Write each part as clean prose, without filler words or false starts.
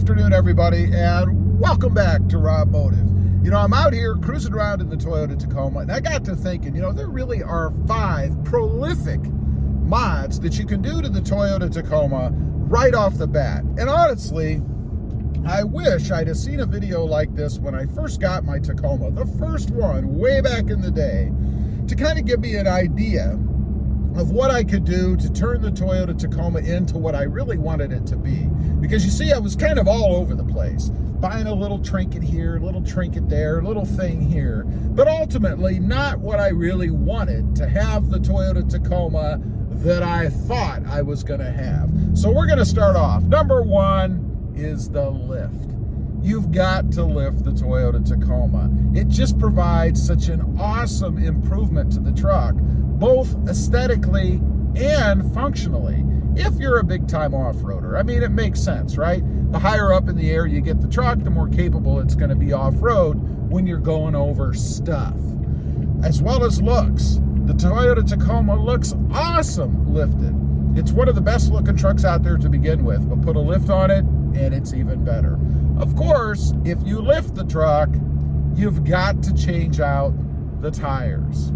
afternoon, everybody, and welcome back to Robmotive. You know, I'm out here cruising around in the Toyota Tacoma, and I got to thinking, you know, there really are 5 prolific mods that you can do to the Toyota Tacoma right off the bat. And honestly, I wish I'd have seen a video like this when I first got my Tacoma, the first one way back in the day, to kind of give me an idea of what I could do to turn the Toyota Tacoma into what I really wanted it to be. Because you see, I was kind of all over the place, buying a little trinket here, a little trinket there, a little thing here, but ultimately not what I really wanted to have the Toyota Tacoma that I thought I was going to have. So we're going to start off. Number 1 is the lift. You've got to lift the Toyota Tacoma. It just provides such an awesome improvement to the truck, both aesthetically and functionally. If you're a big-time off-roader, I mean, it makes sense, right? The higher up in the air you get the truck, the more capable it's going to be off-road when you're going over stuff. As well as looks, the Toyota Tacoma looks awesome lifted. It's one of the best looking trucks out there to begin with, but put a lift on it and it's even better. Of course, if you lift the truck, you've got to change out the tires.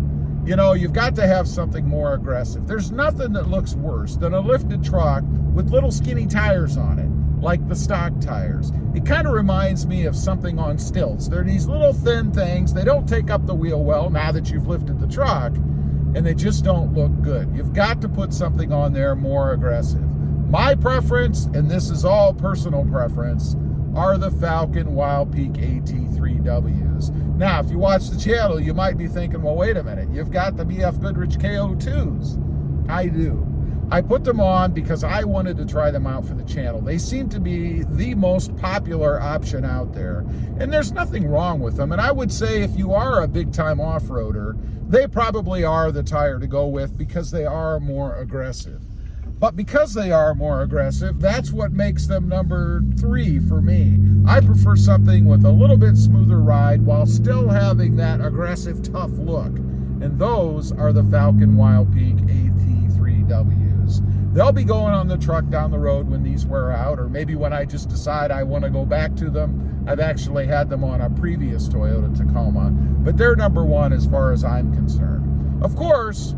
You know, you've got to have something more aggressive. There's nothing that looks worse than a lifted truck with little skinny tires on it, like the stock tires. It kind of reminds me of something on stilts. They're these little thin things. They don't take up the wheel well now that you've lifted the truck, and they just don't look good. You've got to put something on there more aggressive. My preference, and this is all personal preference, are the Falcon Wild Peak AT3Ws. Now, if you watch the channel, you might be thinking, well, wait a minute, you've got the BF Goodrich KO2s. I do. I put them on because I wanted to try them out for the channel. They seem to be the most popular option out there, and there's nothing wrong with them. And I would say if you are a big-time off-roader, they probably are the tire to go with because they are more aggressive. But because they are more aggressive, that's what makes them number 3 for me. I prefer something with a little bit smoother ride while still having that aggressive, tough look. And those are the Falcon Wild Peak AT3Ws. They'll be going on the truck down the road when these wear out, or maybe when I just decide I want to go back to them. I've actually had them on a previous Toyota Tacoma, but they're number 1 as far as I'm concerned. Of course,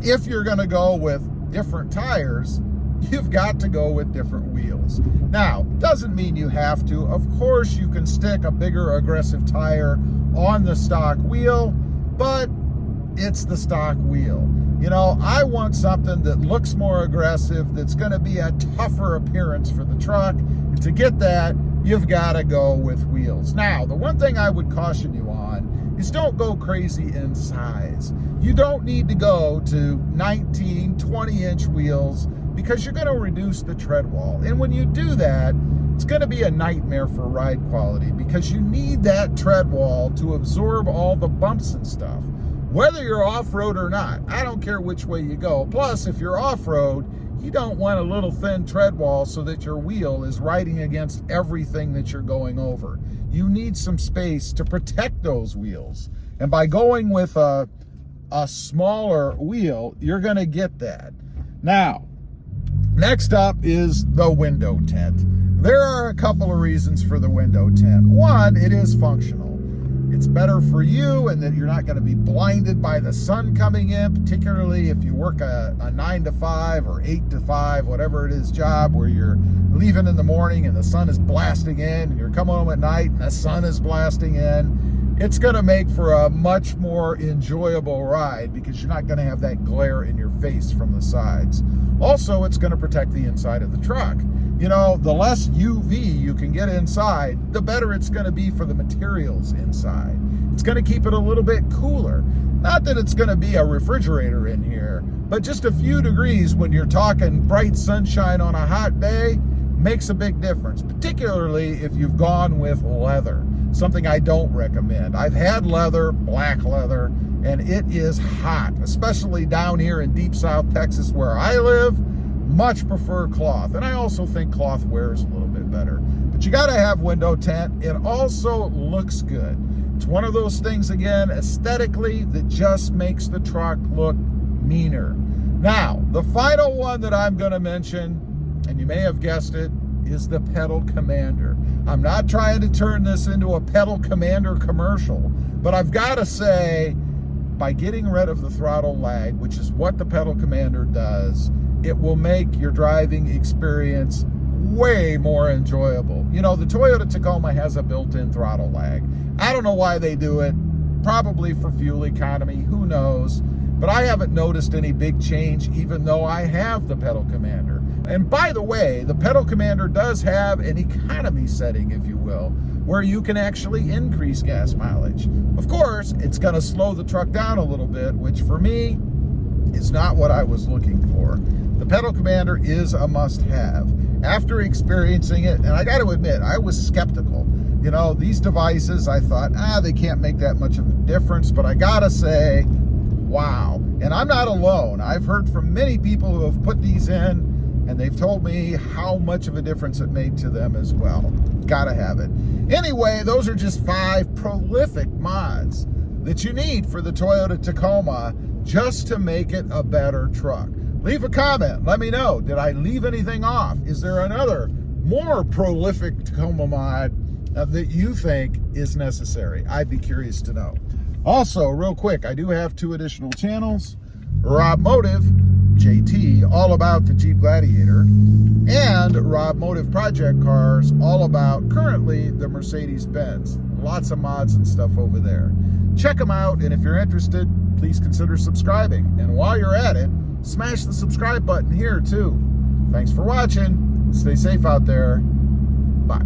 if you're going to go with different tires, you've got to go with different wheels. Now, doesn't mean you have to. Of course, you can stick a bigger aggressive tire on the stock wheel, but it's the stock wheel. You know, I want something that looks more aggressive, that's going to be a tougher appearance for the truck. And to get that, you've got to go with wheels. Now, the one thing I would caution you on is don't go crazy in size. You don't need to go to 19, 20-inch wheels because you're going to reduce the tread wall. And when you do that, it's going to be a nightmare for ride quality because you need that tread wall to absorb all the bumps and stuff. Whether you're off-road or not, I don't care which way you go. Plus, if you're off-road, you don't want a little thin tread wall so that your wheel is riding against everything that you're going over. You need some space to protect those wheels. And by going with a smaller wheel, you're going to get that. Now, next up is the window tint. There are a couple of reasons for the window tint. One, it is functional. It's better for you and that you're not going to be blinded by the sun coming in, particularly if you work a 9 to 5 or 8 to 5, whatever it is job where you're leaving in the morning and the sun is blasting in and you're coming home at night and the sun is blasting in. It's going to make for a much more enjoyable ride because you're not going to have that glare in your face from the sides. Also, it's going to protect the inside of the truck. You know, the less UV you can get inside, the better it's going to be for the materials inside. It's going to keep it a little bit cooler. Not that it's going to be a refrigerator in here, but just a few degrees when you're talking bright sunshine on a hot day makes a big difference, particularly if you've gone with leather, something I don't recommend. I've had leather, black leather, and it is hot, especially down here in deep South Texas where I live. Much prefer cloth, and I also think cloth wears a little bit better. But you got to have window tint. It also looks good. It's one of those things, again, aesthetically, that just makes the truck look meaner. Now, the final one that I'm going to mention, and you may have guessed it, is the Pedal Commander. I'm not trying to turn this into a Pedal Commander commercial, but I've got to say, by getting rid of the throttle lag, which is what the Pedal Commander does, it will make your driving experience way more enjoyable. You know, the Toyota Tacoma has a built-in throttle lag. I don't know why they do it, probably for fuel economy, who knows, but I haven't noticed any big change even though I have the Pedal Commander. And by the way, the Pedal Commander does have an economy setting, if you will, where you can actually increase gas mileage. Of course, it's going to slow the truck down a little bit, which for me is not what I was looking for. The Pedal Commander is a must-have. After experiencing it, and I got to admit, I was skeptical. You know, these devices, I thought, they can't make that much of a difference, but I got to say, wow. And I'm not alone. I've heard from many people who have put these in, and they've told me how much of a difference it made to them as well. Gotta have it. Anyway, those are just 5 prolific mods that you need for the Toyota Tacoma just to make it a better truck. Leave a comment. Let me know. Did I leave anything off? Is there another more prolific Tacoma mod that you think is necessary? I'd be curious to know. Also, real quick, I do have 2 additional channels. Robmotive, JT, all about the Jeep Gladiator, and Robmotive Project Cars, all about currently the Mercedes-Benz. Lots of mods and stuff over there. Check them out, and if you're interested, please consider subscribing. And while you're at it, smash the subscribe button here too. Thanks for watching. Stay safe out there. Bye.